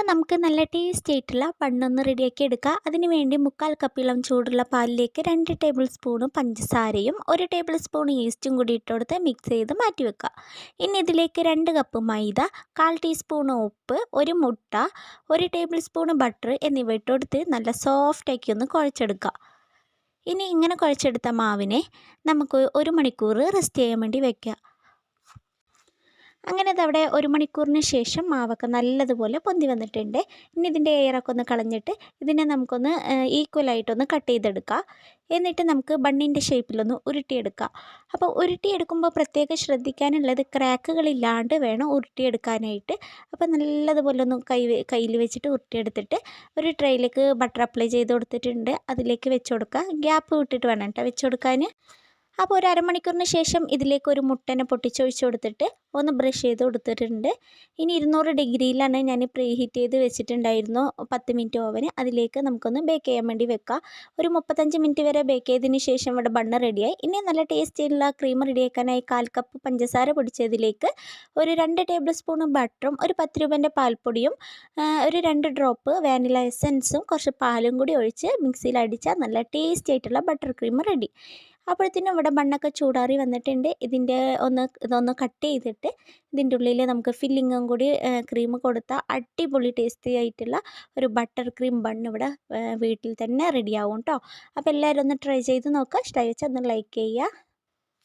അപ്പോൾ നമുക്ക് നല്ല ടേസ്റ്റി ആയിട്ടുള്ള ബണ്ണൊന്ന് റെഡിയാക്കി എടുക്കാം. അതിന് വേണ്ടി 1/4 കപ്പ് ഇളം ചൂടുള്ള പാലിലേക്ക് 2 ടേബിൾ സ്പൂൺ പഞ്ചസാരയും 1 ടേബിൾ സ്പൂൺ ഈസ്റ്റും കൂടി ഇട്ട് കൊടുത്ത് മിക്സ് ചെയ്ത് മാറ്റി വെക്കുക. ഇനി ഇതിലേക്ക് 2 കപ്പ് മൈദ, 1/4 ടീസ്പൂൺ ഉപ്പ്, 1 മുട്ട, 1 ടേബിൾ സ്പൂൺ ബട്ടർ എന്നിവ ഇട്ട് കൊടുത്ത് നല്ല സോഫ്റ്റാക്കി ഒന്ന് കുഴച്ചെടുക്കുക. ഇനി ഇങ്ങനെ കുഴച്ചെടുത്ത മാവിനെ നമുക്ക് 1 മണിക്കൂർ റെസ്റ്റ് ചെയ്യാൻ വേണ്ടി വയ്ക്കുക. അങ്ങനെ അതവിടെ 1 മണിക്കൂറിന് ശേഷം മാവൊക്കെ നല്ലതുപോലെ പൊന്തി വന്നിട്ടുണ്ട്. ഇനി ഇതിൻ്റെ എയറൊക്കെ ഒന്ന് കളഞ്ഞിട്ട് ഇതിനെ നമുക്കൊന്ന് ഈക്വലായിട്ടൊന്ന് കട്ട് ചെയ്തെടുക്കാം. എന്നിട്ട് നമുക്ക് ബണ്ണിൻ്റെ ഷേപ്പിലൊന്ന് ഉരുട്ടിയെടുക്കാം. അപ്പോൾ ഉരുട്ടിയെടുക്കുമ്പോൾ പ്രത്യേകം ശ്രദ്ധിക്കാനുള്ളത് ക്രാക്കുകളില്ലാണ്ട് വേണം ഉരുട്ടിയെടുക്കാനായിട്ട്. അപ്പോൾ നല്ലതുപോലെ ഒന്ന് കയ്യിൽ വെച്ചിട്ട് ഉരുട്ടിയെടുത്തിട്ട് ഒരു ട്രേയിലേക്ക് ബട്ടർ അപ്ലൈ ചെയ്ത് കൊടുത്തിട്ടുണ്ട്. അതിലേക്ക് വെച്ച് കൊടുക്കുക. ഗ്യാപ്പ് വിട്ടിട്ട് വേണം കേട്ടോ വെച്ച് കൊടുക്കാൻ. അപ്പോൾ ഒരു അരമണിക്കൂറിന് ശേഷം ഇതിലേക്ക് ഒരു മുട്ടനെ പൊട്ടിച്ചൊഴിച്ച് കൊടുത്തിട്ട് ഒന്ന് ബ്രഷ് ചെയ്ത് കൊടുത്തിട്ടുണ്ട്. ഇനി 200 ഡിഗ്രിയിലാണ് ഞാൻ പ്രീ ഹീറ്റ് ചെയ്ത് വെച്ചിട്ടുണ്ടായിരുന്നു 10 മിനിറ്റ് ഓവന്. അതിലേക്ക് നമുക്കൊന്ന് ബേക്ക് ചെയ്യാൻ വേണ്ടി വെക്കാം. ഒരു 35 മിനിറ്റ് വരെ ബേക്ക് ചെയ്തതിന് ശേഷം ഇവിടെ ബണ്ണ് റെഡിയായി. ഇനി നല്ല ടേസ്റ്റിയുള്ള ക്രീം റെഡിയാക്കാനായി 1/4 കപ്പ് പഞ്ചസാര പൊടിച്ചതിലേക്ക് ഒരു 2 ടേബിൾ സ്പൂൺ ബട്ടറും ഒരു 10 രൂപേൻ്റെ പാൽപ്പൊടിയും ഒരു 2 ഡ്രോപ്പ് വാനില എസൻസും കുറച്ച് പാലും കൂടി ഒഴിച്ച് മിക്സിയിൽ അടിച്ചാൽ നല്ല ടേസ്റ്റി ആയിട്ടുള്ള ബട്ടർ ക്രീം റെഡി. അപ്പോഴത്തേനും ഇവിടെ ബണ്ണൊക്കെ ചൂടാറി വന്നിട്ടുണ്ട്. ഇതൊന്ന് കട്ട് ചെയ്തിട്ട് ഇതിൻ്റെ ഉള്ളിൽ നമുക്ക് ഫില്ലിങ്ങും കൂടി ക്രീം കൊടുത്താൽ അടിപൊളി ടേസ്റ്റി ആയിട്ടുള്ള ഒരു ബട്ടർ ക്രീം ബണ്ണ് ഇവിടെ വീട്ടിൽ തന്നെ റെഡിയാവും കേട്ടോ. അപ്പോൾ എല്ലാവരും ഒന്ന് ട്രൈ ചെയ്ത് നോക്കുക. ഇഷ്ടമായി വെച്ചാൽ ഒന്ന് ലൈക്ക് ചെയ്യുക.